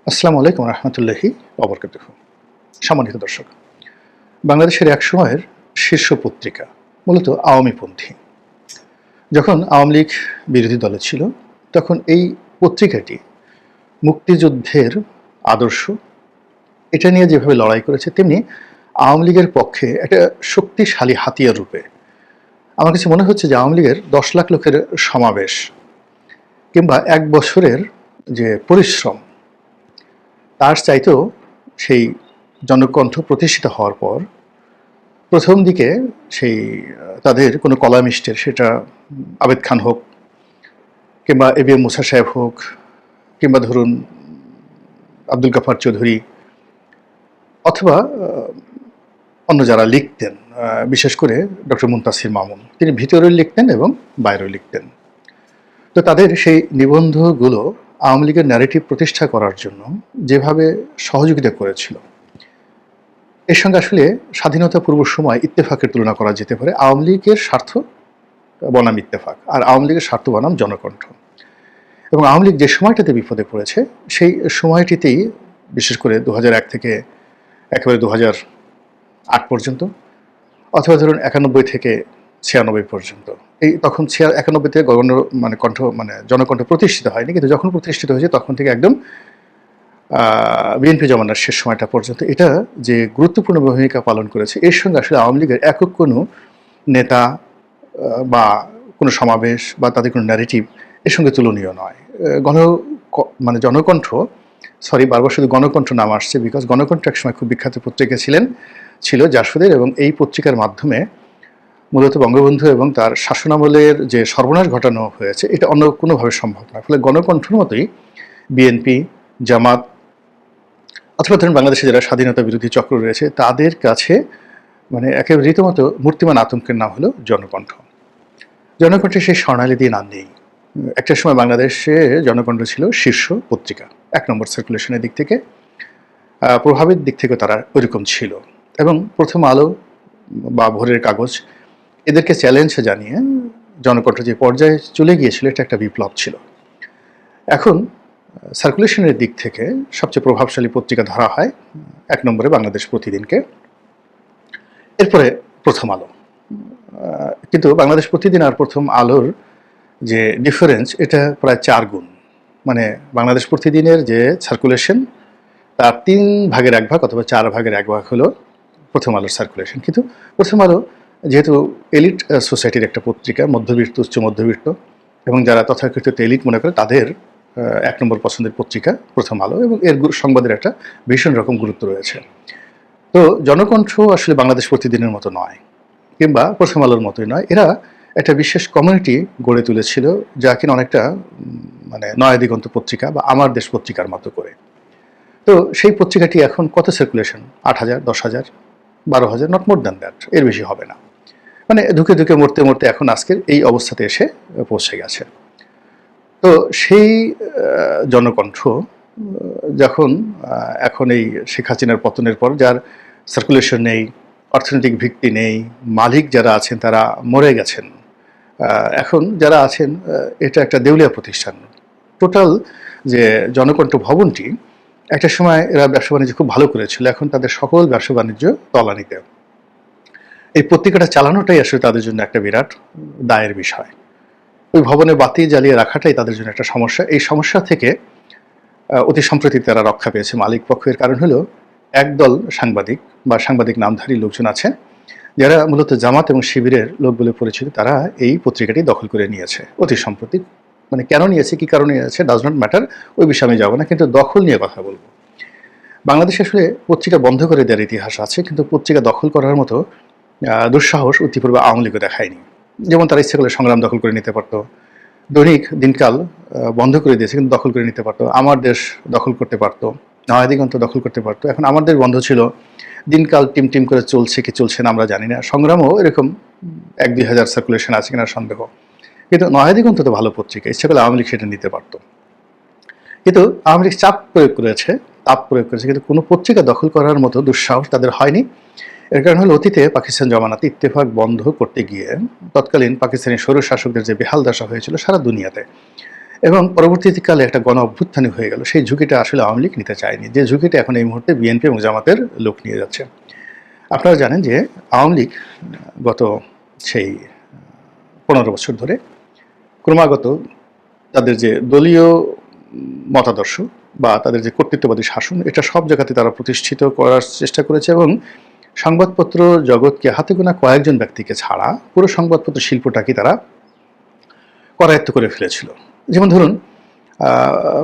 আসসালামু আলাইকুম রহমতুল্লাহি ওবরকাতুহু। সম্মানিত দর্শক, বাংলাদেশের এক সময়ের শীর্ষ পত্রিকা মূলত আওয়ামীপন্থী। যখন আওয়ামী লীগ বিরোধী দলে ছিল, তখন এই পত্রিকাটি মুক্তিযুদ্ধের আদর্শ এটা নিয়ে যেভাবে লড়াই করেছে, তেমনি আওয়ামী লীগের পক্ষে একটা শক্তিশালী হাতিয়ার রূপে আমার কাছে মনে হচ্ছে যে আওয়ামী লীগের 10 লাখ লোকের সমাবেশ কিংবা এক বছরের যে পরিশ্রম, তার চাইতেও সেই জনকণ্ঠ প্রতিষ্ঠিত হওয়ার পর প্রথম দিকে সেই তাদের কোনো কলামিস্টের, সেটা আবেদ খান হোক কিংবা এবিএম মুসা সাহেব হোক কিংবা ধরুন আব্দুল গাফার চৌধুরী অথবা অন্য যারা লিখতেন, বিশেষ করে ডক্টর মুনতাসির মামুন, তিনি ভিতরেও লিখতেন এবং বাইরেও লিখতেন। তো তাদের সেই নিবন্ধগুলো আওয়ামী লীগের ন্যারেটিভ প্রতিষ্ঠা করার জন্য যেভাবে সহযোগিতা করেছিল, এর সঙ্গে আসলে স্বাধীনতা পূর্ব সময় ইত্তেফাকের তুলনা করা যেতে পারে। আওয়ামী লীগের স্বার্থ বনাম ইত্তেফাক, আর আওয়ামী লীগের স্বার্থ বনাম জনকণ্ঠ। এবং আওয়ামী লীগ যে সময়টাতে বিপদে পড়েছে, সেই সময়টিতেই বিশেষ করে 2001 থেকে একেবারে 2008 পর্যন্ত, অথবা ধরুন 91 থেকে 96 পর্যন্ত, এই তখন 91 থেকে জনকণ্ঠ প্রতিষ্ঠিত হয়নি, কিন্তু যখন প্রতিষ্ঠিত হয়েছে তখন থেকে একদম বিএনপি জমানার শেষ সময়টা পর্যন্ত এটা যে গুরুত্বপূর্ণ ভূমিকা পালন করেছে, এর সঙ্গে আসলে আওয়ামী লীগের একক কোনো নেতা বা কোনো সমাবেশ বা তাদের কোনো ন্যারেটিভ এর সঙ্গে তুলনীয় নয়। জনকণ্ঠ, বারবার শুধু গণকণ্ঠ নাম আসছে, বিকজ গণকণ্ঠ একসময় খুব বিখ্যাত পত্রিকা ছিল জাসদের, এবং এই পত্রিকার মাধ্যমে মূলত বঙ্গবন্ধু এবং তার শাসনামলের যে সর্বনাশ ঘটানো হয়েছে, এটা অন্য কোনোভাবে সম্ভব নয়। ফলে গণকণ্ঠের মতোই বিএনপি, জামাত অথবা ধরুন বাংলাদেশে যারা স্বাধীনতা বিরোধী চক্র রয়েছে, তাদের কাছে একেবারে রীতিমতো মূর্তিমান আতঙ্কের নাম হলো জনকণ্ঠ। জনকণ্ঠে সেই স্বর্ণালী দিন আর নেই। একটা সময় বাংলাদেশে জনকণ্ঠ ছিল শীর্ষ পত্রিকা, 1 নম্বর সার্কুলেশনের দিক থেকে, প্রভাবের দিক থেকে তারা ওইরকম ছিল। এবং প্রথম আলো বা ভোরের কাগজ এদেরকে চ্যালেঞ্জ জানিয়ে জনকণ্ঠ যে পর্যায়ে চলে গিয়েছিল, এটা একটা বিপ্লব ছিল। এখন সার্কুলেশনের দিক থেকে সবচেয়ে প্রভাবশালী পত্রিকা ধরা হয় 1 নম্বরে বাংলাদেশ প্রতিদিনকে, এরপরে প্রথম আলো। কিন্তু বাংলাদেশ প্রতিদিন আর প্রথম আলোর যে ডিফারেন্স, এটা প্রায় 4 গুণ। বাংলাদেশ প্রতিদিনের যে সার্কুলেশন, তার 3 ভাগের 1 ভাগ অথবা 4 ভাগের 1 ভাগ হলো প্রথম আলোর সার্কুলেশন। কিন্তু প্রথম আলো যেহেতু এলিট সোসাইটির একটা পত্রিকা, মধ্যবিত্ত, উচ্চ মধ্যবিত্ত এবং যারা তথাকথিত এলিট মনে করে, তাদের 1 নম্বর পছন্দের পত্রিকা প্রথম আলো, এবং এর সংবাদের একটা ভীষণ রকম গুরুত্ব রয়েছে। তো জনকণ্ঠ আসলে বাংলাদেশ প্রতিদিনের মতো নয়, কিংবা প্রথম আলোর মতোই নয়। এরা একটা বিশেষ কমিউনিটি গড়ে তুলেছিল, যা কিনা অনেকটা নয়া দিগন্ত পত্রিকা বা আমার দেশ পত্রিকার মতো করে। তো সেই পত্রিকাটি এখন কত circulation? 8,000, 10,000, 12,000, not more than that, এর বেশি হবে না। ধুকে ধুকে মরতে মরতে এখন আজকের এই অবস্থাতে এসে পৌঁছে গেছে। তো সেই জনকণ্ঠ যখন এখন এই শেখ হাসিনার পতনের পর, যার সার্কুলেশন নেই, অর্থনৈতিক ভিত্তি নেই, মালিক যারা আছেন তারা মরে গেছেন, এখন যারা আছেন এটা একটা দেউলিয়া প্রতিষ্ঠান। টোটাল যে জনকণ্ঠ ভবনটি, একটা সময় এরা ব্যবসা বাণিজ্য খুব ভালো করেছিল, এখন তাদের সকল ব্যবসা বাণিজ্য তলানিতে। এই পত্রিকাটা চালানোটাই আসলে তাদের জন্য একটা বিরাট দায়ের বিষয়। ওই ভবনে বাতি জ্বালিয়ে রাখাটাই তাদের জন্য একটা সমস্যা। এই সমস্যা থেকে অতি সম্প্রতি তারা রক্ষা পেয়েছে মালিক পক্ষের। কারণ হলো, একদল সাংবাদিক বা সাংবাদিক নামধারী লোকজন আছে, যারা মূলত জামাত এবং শিবিরের লোক বলে পরিচিত, তারা এই পত্রিকাটি দখল করে নিয়েছে অতি সম্প্রতি। কেন নিয়েছে, কি কারণে নিয়েছে, ডাজ নট ম্যাটার, ওই বিষয়ে আমি যাবো না, কিন্তু দখল নিয়ে কথা বলবো। বাংলাদেশে আসলে পত্রিকা বন্ধ করে দেওয়ার ইতিহাস আছে, কিন্তু পত্রিকা দখল করার মতো দুঃসাহস ইতিপূর্বে আওয়ামী লীগও দেখায়নি। যেমন তারা ইচ্ছে করলে সংগ্রাম দখল করে নিতে পারতো, দৈনিক দিনকাল বন্ধ করে দিয়েছে কিন্তু দখল করে নিতে পারতো, আমার দেশ দখল করতে পারতো, নয়া দিগন্ত দখল করতে পারতো। এখন আমার দেশ বন্ধ ছিল, দিনকাল টিম টিম করে চলছে কি চলছে না আমরা জানি না। সংগ্রামও এরকম 1-2 হাজার সার্কুলেশন আছে কিনা সন্দেহ। কিন্তু নয়া দিগন্ত তো ভালো পত্রিকা, ইচ্ছে করলে আওয়ামী লীগ সেটা নিতে পারতো। কিন্তু আওয়ামী লীগ তাপ প্রয়োগ করেছে, কিন্তু কোনো পত্রিকা দখল করার মতো দুঃসাহস তাদের হয়নি। এর কারণ হলো, অতীতে পাকিস্তান জমানাতে ইত্তেফাক বন্ধ করতে গিয়ে তৎকালীন পাকিস্তানি স্বৈরশাসকদের যে বেহাল দশা হয়েছিল সারা দুনিয়াতে, এবং পরবর্তীকালে একটা গণ অভ্যুত্থান হয়ে গেল। সেই ঝুঁকিটা আসলে আওয়ামী লীগ নিতে চায়নি, যে ঝুঁকিটা এখন এই মুহূর্তে বিএনপি এবং জামাতের লোক নিয়ে যাচ্ছে। আপনারা জানেন যে আওয়ামী লীগ গত সেই 15 বছর ধরে ক্রমাগত তাদের যে দলীয় মতাদর্শ বা তাদের যে কর্তৃত্ববাদী শাসন, এটা সব জায়গাতে তারা প্রতিষ্ঠিত করার চেষ্টা করেছে এবং সংবাদপত্র জগৎকে হাতে গোনা কয়েকজন ব্যক্তিকে ছাড়া পুরো সংবাদপত্র শিল্পটাকে তারা করায়ত্ত করে ফেলেছিল। যেমন ধরুন,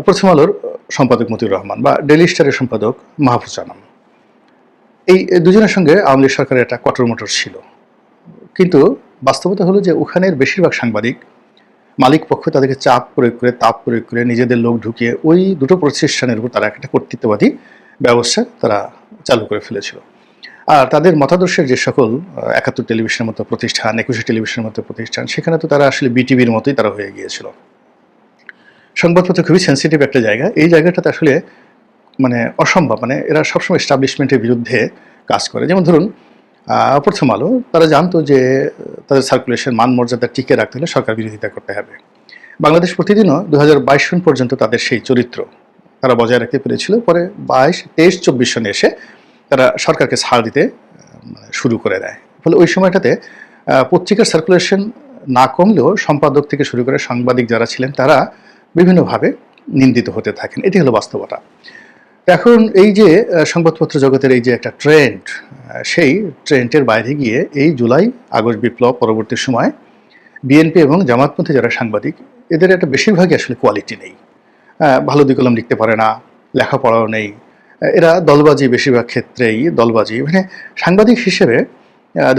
প্রথম আলোর সম্পাদক মতিউর রহমান বা ডেইলি স্টারের সম্পাদক মাহফুজ আনাম, এই দুজনের সঙ্গে আওয়ামী লীগ সরকারের একটা কটর ছিল। কিন্তু বাস্তবতা হলো যে ওখানের বেশিরভাগ সাংবাদিক মালিক পক্ষ তাদেরকে চাপ প্রয়োগ করে, তাপ প্রয়োগ করে, নিজেদের লোক ঢুকিয়ে ওই দুটো প্রতিষ্ঠানের উপর তারা একটা কর্তৃত্ববাদী ব্যবস্থা তারা চালু করে ফেলেছিল। আর তাদের মতাদর্শের যে সকল 71 টেলিভিশনের মতো প্রতিষ্ঠান, 21 টেলিভিশনের মতো প্রতিষ্ঠান, সেখানে তো তারা আসলে বিটিভির মতোই তারা হয়ে গিয়েছিল। সংবাদপত্র খুবই সেন্সিটিভ একটা জায়গা। এই জায়গাটাতে আসলে মানে অসম্ভব, মানে এরা সবসময় এস্টাবলিশমেন্টের বিরুদ্ধে কাজ করে। যেমন ধরুন, প্রথম আলো তারা জানতো যে তাদের সার্কুলেশন মান মর্যাদা টিকে রাখতে হলে সরকার বিরোধিতা করতে হবে। বাংলাদেশ প্রতিদিনও 2022 সন পর্যন্ত তাদের সেই চরিত্র তারা বজায় রাখতে পেরেছিল। পরে 22, 23, 24 সনে এসে তারা সরকারকে ছাড় দিতে শুরু করে দেয়। ফলে ওই সময়টাতে পত্রিকার সার্কুলেশন না কমলেও সম্পাদক থেকে শুরু করে সাংবাদিক যারা ছিলেন তারা বিভিন্নভাবে নিন্দিত হতে থাকেন। এটি হলো বাস্তবতা। এখন এই যে সংবাদপত্র জগতের এই যে একটা ট্রেন্ড, সেই ট্রেন্ডের বাইরে গিয়ে এই জুলাই আগস্ট বিপ্লব পরবর্তী সময় বিএনপি এবং জামাতপন্থী যারা সাংবাদিক, এদের একটা বেশিরভাগই আসলে কোয়ালিটি নেই। ভালো দুই কলম লিখতে পারে না, লেখাপড়াও নেই, এরা দলবাজি, বেশিরভাগ ক্ষেত্রেই দলবাজি। মানে সাংবাদিক হিসেবে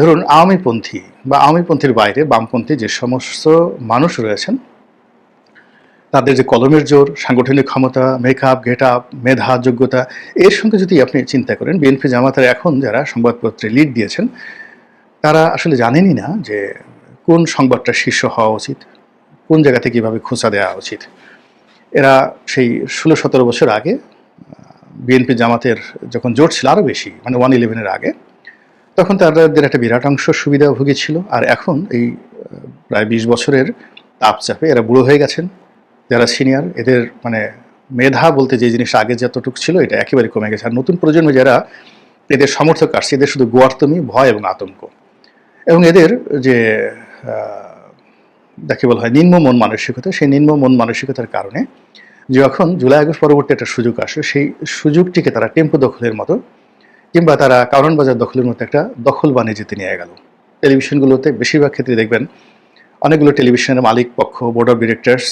ধরুন আওয়ামীপন্থী বা আওয়ামীপন্থীর বাইরে বামপন্থী যে সমস্ত মানুষ রয়েছেন, তাদের যে কলমের জোর, সাংগঠনিক ক্ষমতা, মেকআপ, গেট আপ, মেধা, যোগ্যতা, এর সঙ্গে যদি আপনি চিন্তা করেন, বিএনপি জামাতের এখন যারা সংবাদপত্রে লিড দিয়েছেন তারা আসলে জানেনই না যে কোন সংবাদটা শীর্ষ হওয়া উচিত, কোন জায়গা থেকে কীভাবে খোঁচা দেওয়া উচিত। এরা সেই 16-17 বছর আগে বিএনপি জামাতের যখন জোট ছিল আরও বেশি, মানে 1-11-এর আগে, তখন তাদের একটা বিরাট অংশ সুবিধাভোগী ছিল। আর এখন এই প্রায় 20 বছরের তাপচাপে এরা বুড়ো হয়ে গেছেন। যারা সিনিয়র, এদের মানে মেধা বলতে যে জিনিসটা আগে যতটুকু ছিল এটা একেবারে কমে গেছে। আর নতুন প্রজন্মে যারা এদের সমর্থক আসছে, এদের শুধু গোয়ার্তমি, ভয় এবং আতঙ্ক, এবং এদের যে যাকে বলা হয় নিম্ন মন মানসিকতা, সেই নিম্ন মন মানসিকতার কারণে যখন জুলাই আগস্ট পরবর্তী একটা সুযোগ আসে, সেই সুযোগটিকে তারা টেম্পো দখলের মতো কিংবা তারা কারণ বাজার দখলের মতো একটা দখল বাণিজ্যতে নিয়ে গেল। টেলিভিশনগুলোতে বেশিরভাগ ক্ষেত্রে দেখবেন অনেকগুলো টেলিভিশনের মালিক পক্ষ, বোর্ড অফ ডিরেক্টরস,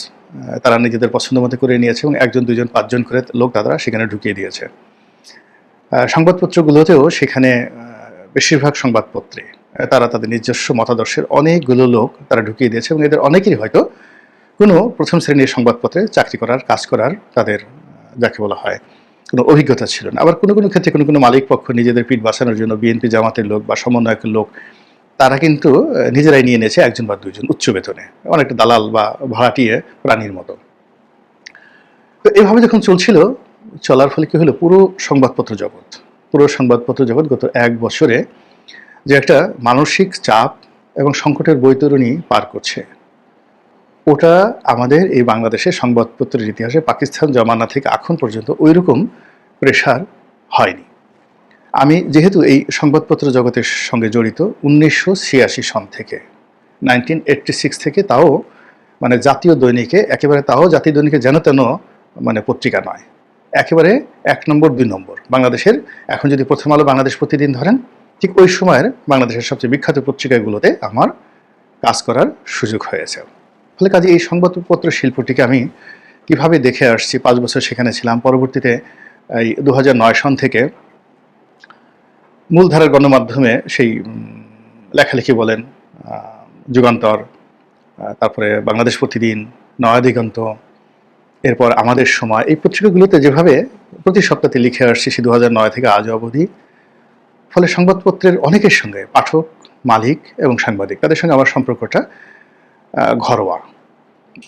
তারা নিজেদের পছন্দ মতো করে নিয়েছে এবং 1 জন 2 জন 5 জন করে লোক তারা সেখানে ঢুকিয়ে দিয়েছে। সংবাদপত্রগুলোতেও সেখানে বেশিরভাগ সংবাদপত্রে তারা তাদের নিজস্ব মতাদর্শের অনেকগুলো লোক তারা ঢুকিয়ে দিয়েছে এবং এদের অনেকেরই হয়তো কোনো প্রথম শ্রেণীর সংবাদপত্রে চাকরি করার, কাজ করার তাদের যাকে বলা হয় কোনো অভিজ্ঞতা ছিল না। আবার কোনো কোনো ক্ষেত্রে কোনো কোনো মালিক পক্ষ নিজেদের পিঠ বাঁচানোর জন্য বিএনপি জামাতের লোক বা সমন্বয়কের লোক তারা কিন্তু নিজেরাই নিয়ে নিয়েছে 1 জন বা 2 জন উচ্চ বেতনে, অনেকটা দালাল বা ভাড়াটিয়ে প্রাণীর মতো। তো এভাবে যখন চলছিল, চলার ফলে কি হলো, পুরো সংবাদপত্র জগৎ গত 1 বছরে যে একটা মানসিক চাপ এবং সংকটের বৈতরণী পার করছে, ওটা আমাদের এই বাংলাদেশের সংবাদপত্রের ইতিহাসে পাকিস্তান জমানা থেকে এখন পর্যন্ত ওইরকম প্রেশার হয়নি। আমি যেহেতু এই সংবাদপত্র জগতের সঙ্গে জড়িত 1986 সন থেকে, 1986 থেকে, তাও মানে জাতীয় দৈনিকে, একেবারে তাও জাতীয় দৈনিকে যেন তেন মানে পত্রিকা নয়, একেবারে 1 নম্বর 2 নম্বর বাংলাদেশের। এখন যদি প্রথম আলো, বাংলাদেশ প্রতিদিন ধরেন, ঠিক ওই সময়ের বাংলাদেশের সবচেয়ে বিখ্যাত পত্রিকাগুলোতে আমার কাজ করার সুযোগ হয়েছে। ফলে কাজে এই সংবাদপত্র শিল্পটিকে আমি কিভাবে দেখে আসছি, 5 বছর সেখানে ছিলাম। পরবর্তীতে এই 2009 সন থেকে মূলধারার গণমাধ্যমে সেই লেখালেখি বলেন, যুগান্তর, তারপরে বাংলাদেশ প্রতিদিন, নয়া দিগন্ত, এরপর আমাদের সময়, এই পত্রিকাগুলোতে যেভাবে প্রতি সপ্তাহে লিখে আসছি সে 2009 থেকে আজ অবধি। ফলে সংবাদপত্রের অনেকের সঙ্গে, পাঠক, মালিক এবং সাংবাদিক, তাদের সঙ্গে আমার সম্পর্কটা ঘরোয়া।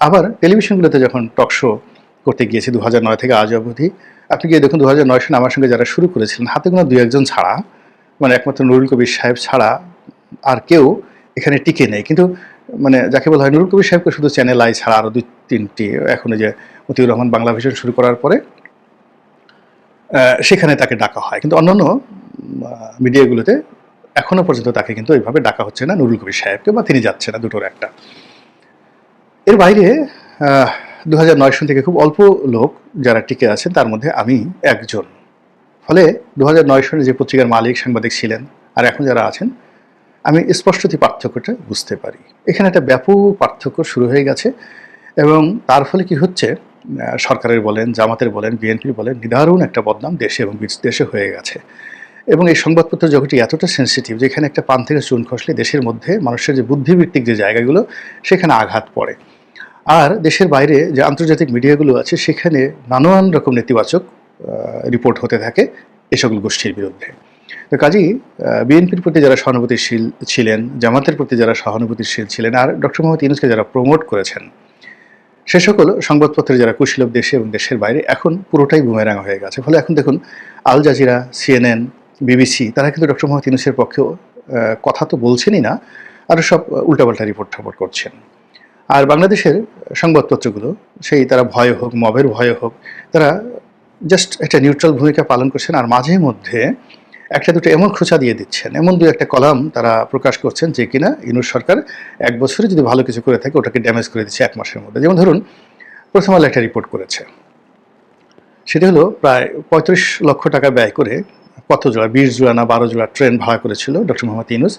আবার টেলিভিশনগুলোতে যখন টক শো করতে গিয়েছি 2009 থেকে আজ অবধি, আপনি গিয়ে দেখুন 2009 সালে আমার সঙ্গে যারা শুরু করেছিলেন, হাতে গোনা 2-1 জন ছাড়া, মানে একমাত্র নুরুল কবির সাহেব ছাড়া আর কেউ এখানে টিকে নেই। কিন্তু মানে যাকে বলা হয় নুরুল কবির সাহেবকে শুধু চ্যানেল আই ছাড়া আরও 2-3টি এখন যে মতিউর রহমান বাংলা ভিশন শুরু করার পরে সেখানে তাকে ডাকা হয়, কিন্তু অন্যান্য মিডিয়াগুলোতে এখনো পর্যন্ত তাকে কিন্তু এইভাবে ডাকা হচ্ছে না নুরুল কবির সাহেবকে, বা তিনি যাচ্ছে না, দুটোর একটা। এর বাইরে 2009 সন থেকে খুব অল্প লোক যারা টিকে আছেন, তার মধ্যে আমি একজন। ফলে 2009 সনে যে পত্রিকার মালিক সাংবাদিক ছিলেন আর এখন যারা আছেন, আমি স্পষ্টতই পার্থক্যটা বুঝতে পারি। এখানে একটা ব্যাপক পার্থক্য শুরু হয়ে গেছে, এবং তার ফলে কি হচ্ছে, সরকারের বলেন, জামাতের বলেন, বিএনপির বলেন, নিদারুণ একটা বদনাম দেশে এবং বিদেশে হয়ে গেছে। এবং এই সংবাদপত্র জগৎটি এতটা সেন্সিটিভ যে এখানে একটা পান থেকে চুন খসলে দেশের মধ্যে মানুষের যে বুদ্ধিভিত্তিক যে জায়গাগুলো সেখানে আঘাত পড়ে। আর দেশের বাইরে যে আন্তর্জাতিক মিডিয়াগুলো আছে সেখানে নানান রকম নেতিবাচক রিপোর্ট হতে থাকে এ সকল গোষ্ঠীর বিরুদ্ধে। তো কাজেই বিএনপির প্রতি যারা সহানুভূতিশীল ছিলেন, জামাতের প্রতি যারা সহানুভূতিশীল ছিলেন, আর ডক্টর মোহাম্মদ ইউনূসকে যারা প্রমোট করেছেন, সে সকল সংবাদপত্রের যারা কুশীলব দেশে এবং দেশের বাইরে এখন পুরোটাই বুমেরাং হয়ে গেছে। ফলে এখন দেখুন আল জাজিরা, CNN, BBC তারা কিন্তু ডক্টর মোহাম্মদ ইউনূসের পক্ষেও কথা তো বলছেনই না, আরও সব উল্টাপাল্টা রিপোর্ট করছেন। আর বাংলাদেশের সংবাদপত্রগুলো সেই তারা ভয়ে হোক, মবের ভয়ে হোক, তারা জাস্ট একটা নিউট্রাল ভূমিকা পালন করছেন, আর মাঝে মধ্যে একটা দুটো এমন খোঁচা দিয়ে দিচ্ছেন, এমন দু একটা কলাম তারা প্রকাশ করছেন যে কিনা ইউনূস সরকার এক বছরে যদি ভালো কিছু করে থাকে ওটাকে ড্যামেজ করে দিচ্ছে 1 মাসের মধ্যে। যেমন ধরুন প্রথম আলো একটা রিপোর্ট করেছে, সেটা হলো প্রায় 35 লক্ষ টাকা ব্যয় করে কত জোড়া, 20 জোড়া না 12 জোড়া ট্রেন ভাড়া করেছিল ডক্টর মোহাম্মদ ইউনূস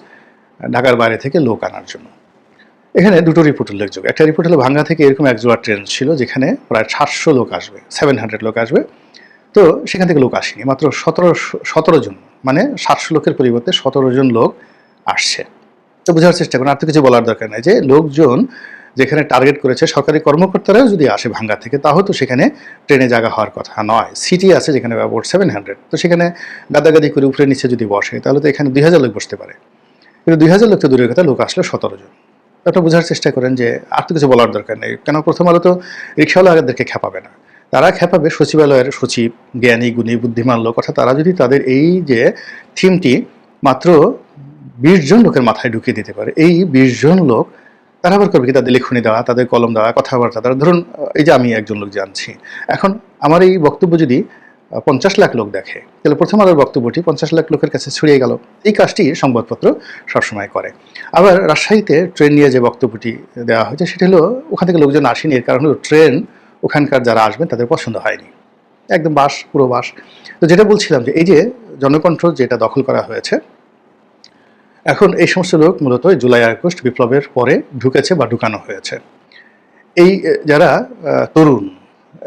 ঢাকার বাইরে থেকে লোক আনার জন্য। এখানে দুটো রিপোর্ট উল্লেখযোগ্য। একটা রিপোর্ট হলো ভাঙ্গা থেকে এরকম এক জোড়া ট্রেন ছিল যেখানে প্রায় 700 লোক আসবে, 700 লোক আসবে। তো সেখান থেকে লোক আসেনি, মাত্র 17 জন, মানে 700 লোকের পরিবর্তে 17 জন লোক আসছে। তো বোঝার চেষ্টা করুন, আর তো কিছু বলার দরকার নেই যে লোকজন যেখানে টার্গেট করেছে সরকারি কর্মকর্তারাও যদি আসে ভাঙ্গা থেকে, তাহলে তো সেখানে ট্রেনে জায়গা হওয়ার কথা নয়। সিটি আছে যেখানে অ্যাবাউট 700, তো সেখানে গাদাগাদি করে উপরে নিচে যদি বসে তাহলে তো এখানে 2000 লোক বসতে পারে, কিন্তু 2000 লোক তো দূরের কথা, লোক আসলে 17 জন। একটা বোঝার চেষ্টা করেন যে আর তো কিছু বলার দরকার নেই। কেন প্রথম আলো তো রিক্সাওয়ালাদেরকে খেপাবে না, তারা খেপাবে সচিবালয়ের সচিব, জ্ঞানী গুণী বুদ্ধিমান লোক। অর্থাৎ তারা যদি তাদের এই যে থিমটি মাত্র 20 জন লোকের মাথায় ঢুকিয়ে দিতে পারে, এই 20 জন লোক তারা আবার করবে কি, তাদের লেখনী দেওয়া, তাদের কলম দেওয়া, কথাবার্তা দেওয়া। ধরুন এই যে আমি একজন লোক জানছি, এখন আমার এই বক্তব্য যদি 50 লাখ লোক দেখে, তাহলে প্রথম আলোর বক্তব্যটি 50 লাখ লোকের কাছে ছড়িয়ে গেল। এই কাজটি সংবাদপত্র সবসময় করে। আবার রাজশাহীতে ট্রেন নিয়ে যে বক্তব্যটি দেওয়া হয়েছে সেটা হলো ওখান থেকে লোকজন আসেনি, এর কারণ হলো ট্রেন ওখানকার যারা আসবেন তাদের পছন্দ হয়নি, একদম বাস, পুরো বাস। তো যেটা বলছিলাম যে এই যে জনকণ্ঠ যেটা দখল করা হয়েছে, এখন এই সমস্ত লোক মূলত জুলাই আগস্ট বিপ্লবের পরে ঢুকেছে বা ঢুকানো হয়েছে। এই যারা তরুণ,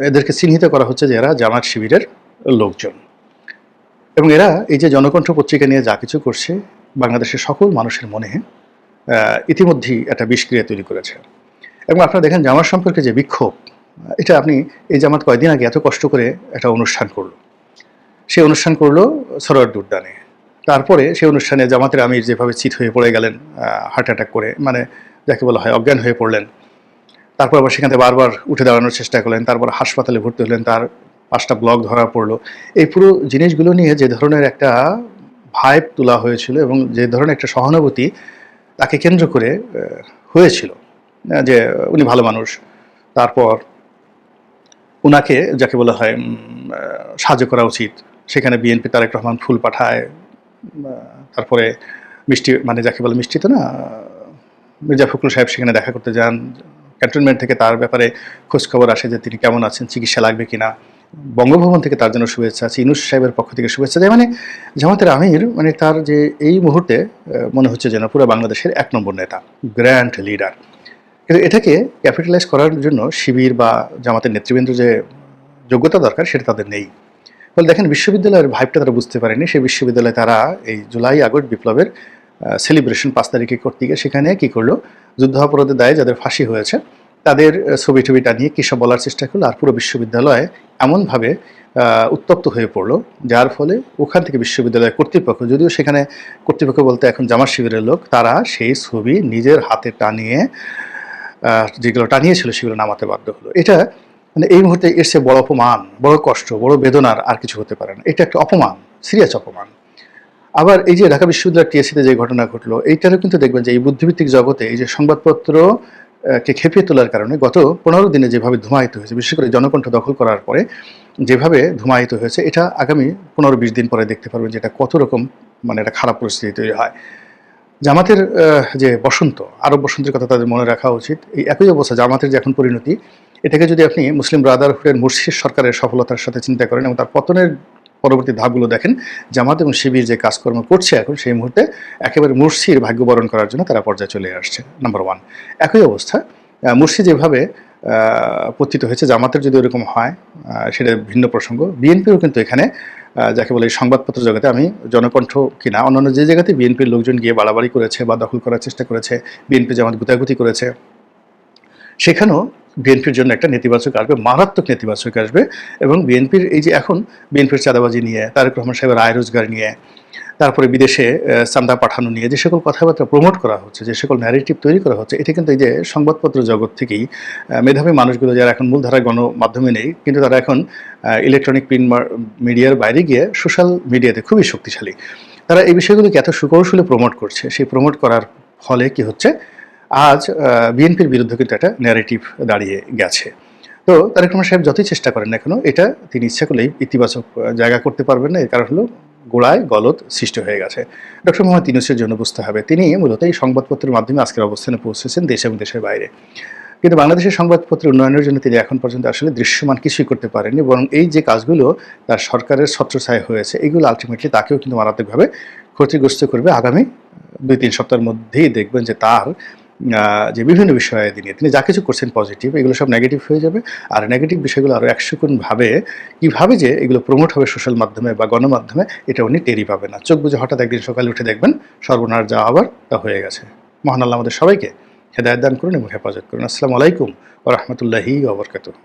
এদেরকে চিহ্নিত করা হচ্ছে যে এরা জামাত শিবিরের লোকজন, এবং এরা এই যে জনকণ্ঠ পত্রিকা নিয়ে যা কিছু করছে বাংলাদেশের সকল মানুষের মনে ইতিমধ্যেই একটা বিষক্রিয়া তৈরি করেছে। এবং আপনারা দেখেন জামাত সম্পর্কে যে বিক্ষোভ, এটা আপনি এই জামাত কয়েকদিন আগে এত কষ্ট করে একটা অনুষ্ঠান করলো, সেই অনুষ্ঠান করলো সরোয়ার্দী উদ্যানে। তারপরে সেই অনুষ্ঠানে জামাতের আমির যেভাবে চিত হয়ে পড়ে গেলেন হার্ট অ্যাটাক করে, মানে যাকে বলা হয় অজ্ঞান হয়ে পড়লেন, তারপর আবার সেখান থেকে বারবার উঠে দাঁড়ানোর চেষ্টা করলেন, তারপর হাসপাতালে ভর্তি হলেন, তার 5টা ব্লক ধরা পড়লো। এই পুরো জিনিসগুলো নিয়ে যে ধরনের একটা ভাইব তোলা হয়েছিল এবং যে ধরনের একটা সহানুভূতি তাকে কেন্দ্র করে হয়েছিল যে উনি ভালো মানুষ, তারপর উনাকে যাকে বলা হয় সাহায্য করা উচিত, সেখানে বিএনপি তারেক রহমান ফুল পাঠায়, তারপরে মিষ্টি, মানে যাকে বলে মিষ্টি তো না, মির্জা ফখরুল সাহেব সেখানে দেখা করতে যান, ক্যান্টনমেন্ট থেকে তার ব্যাপারে খোঁজখবর আসে যে তিনি কেমন আছেন, চিকিৎসা লাগবে কিনা, বঙ্গভবন থেকে তার জন্য শুভেচ্ছা আছে, ইউনূস সাহেবের পক্ষ থেকে শুভেচ্ছা দেয়। মানে জামাতের আমির, মানে তার যে এই মুহূর্তে মনে হচ্ছে যেন পুরো বাংলাদেশের 1 নম্বর নেতা, গ্র্যান্ড লিডার। কিন্তু এটাকে ক্যাপিটালাইজ করার জন্য শিবির বা জামাতের নেতৃবৃন্দ যে যোগ্যতা দরকার সেটা তাদের নেই। ফলে দেখেন বিশ্ববিদ্যালয়ের ভাইবটা তারা বুঝতে পারেনি। সেই বিশ্ববিদ্যালয়ে তারা এই জুলাই আগস্ট বিপ্লবের সেলিব্রেশন 5 তারিখে করতে গিয়ে সেখানে কী করলো, যুদ্ধাপরাধের দায়ে যাদের ফাঁসি হয়েছে তাদের ছবি টবি টানিয়ে কী সব বলার চেষ্টা করলো, আর পুরো বিশ্ববিদ্যালয়ে এমনভাবে উত্তপ্ত হয়ে পড়লো, যার ফলে ওখান থেকে বিশ্ববিদ্যালয়ের কর্তৃপক্ষ, যদিও সেখানে কর্তৃপক্ষ বলতে এখন জামাত শিবিরের লোক, তারা সেই ছবি নিজের হাতে টানিয়ে যেগুলো টানিয়েছিল সেগুলো নামাতে বাধ্য হলো। এটা মানে এই মুহূর্তে এর চেয়ে বড় অপমান, বড় কষ্ট, বড় বেদনার আর কিছু হতে পারে না। এটা একটা অপমান, সিরিয়াস অপমান। আবার এই যে ঢাকা বিশ্ববিদ্যালয়ের টিএসসিতে যে ঘটনা ঘটলো, এইটারও কিন্তু দেখবেন যে এই বুদ্ধিভিত্তিক জগতে এই যে সংবাদপত্র কে খেপিয়ে তোলার কারণে গত 15 দিনে যেভাবে ধুমায়িত হয়েছে, বিশেষ করে জনকণ্ঠ দখল করার পরে যেভাবে ধুমায়িত হয়েছে, এটা আগামী 15-20 দিন পরে দেখতে পারবেন যে এটা কত রকম মানে একটা খারাপ পরিস্থিতি তৈরি হয়। জামাতের যে বসন্ত, আরব বসন্তের কথা তাদের মনে রাখা উচিত। এই একই অবস্থা জামাতের যে এখন পরিণতি, এটাকে যদি আপনি মুসলিম ব্রাদারহুডের মুরসির সরকারের সফলতার সাথে চিন্তা করেন এবং তার পতনের পরবর্তী ধাপগুলো দেখেন, জামাত এবং শিবির যে কাজকর্ম করছে এখন, সেই মুহূর্তে একেবারে মুরসির ভাগ্য বরণ করার জন্য তারা পর্যায়ে চলে আসছে, নাম্বার ওয়ান। একই অবস্থা মুরসি যেভাবে পতিত হয়েছে, জামাতের যদি ওরকম হয় সেটা ভিন্ন প্রসঙ্গ। বিএনপিও কিন্তু এখানে যাকে বলে সংবাদপত্র জগতে, আমি জনকণ্ঠ কিনা অন্যান্য যে জায়গাতে বিএনপির লোকজন গিয়ে বাড়াবাড়ি করেছে বা দখল করার চেষ্টা করেছে, বিএনপি জামাত গুতাগুতি করেছে, সেখানেও বিএনপির জন্য একটা নেতিবাচক আসবে, মারাত্মক নেতিবাচক আসবে। এবং বিএনপির এই যে এখন বিএনপির চাঁদাবাজি নিয়ে, তারেক রহমান সাহেবের আয় রোজগার নিয়ে, তারপরে বিদেশে চাঁদা পাঠানো নিয়ে যে সকল কথাবার্তা প্রমোট করা হচ্ছে, যে সকল ন্যারেটিভ তৈরি করা হচ্ছে, এটা কিন্তু এই যে সংবাদপত্র জগৎ থেকেই মেধাবী মানুষগুলো যারা এখন মূলধারায় গণমাধ্যমে নেই, কিন্তু তারা এখন ইলেকট্রনিক প্রিন্ট মিডিয়ার বাইরে গিয়ে সোশ্যাল মিডিয়াতে খুবই শক্তিশালী, তারা এই বিষয়গুলোকে এত সুকৌশলে প্রমোট করছে। সেই প্রমোট করার ফলে কি হচ্ছে, আজ বিএনপির বিরুদ্ধে কিন্তু একটা ন্যারেটিভ দাঁড়িয়ে গেছে। তো তারেক রহমান সাহেব যতই চেষ্টা করেন না কেন, এটা তিনি ইচ্ছা করলেই ইতিবাচক জায়গা করতে পারবেন না। এর কারণ হলো গোড়ায় গলদ সৃষ্টি হয়ে গেছে। ডক্টর মোহাম্মদ ইউনূসের জন্য বুঝতে হবে, তিনি মূলত এই সংবাদপত্রের মাধ্যমে আজকের অবস্থানে পৌঁছেছেন দেশ এবং দেশের বাইরে, কিন্তু বাংলাদেশের সংবাদপত্রের উন্নয়নের জন্য তিনি এখন পর্যন্ত আসলে দৃশ্যমান কিছুই করতে পারেননি। বরং এই যে কাজগুলো তার সরকারের ছত্রছায়া হয়েছে, এগুলো আলটিমেটলি তাকেও কিন্তু মারাত্মকভাবে ক্ষতিগ্রস্ত করবে। আগামী 2-3 সপ্তাহের মধ্যেই দেখবেন যে তার যে বিভিন্ন বিষয়ে তিনি যা কিছু করছেন পজিটিভ, এগুলো সব নেগেটিভ হয়ে যাবে। আর নেগেটিভ বিষয়গুলো আরও 100 গুণ ভাবে কীভাবে যে এগুলো প্রমোট হবে সোশ্যাল মাধ্যমে বা গণমাধ্যমে, এটা উনি টেরই পাবে না। চোখ বুজে হঠাৎ একদিন সকালে উঠে দেখবেন সর্বনাশ যা আবার তা হয়ে গেছে। মহান আল্লাহ আমাদের সবাইকে হেদায়েত দান করুন এবং হেফাজত করুন। আসসালামু আলাইকুম ওয়া রাহমাতুল্লাহি ওয়া বারাকাতুহু।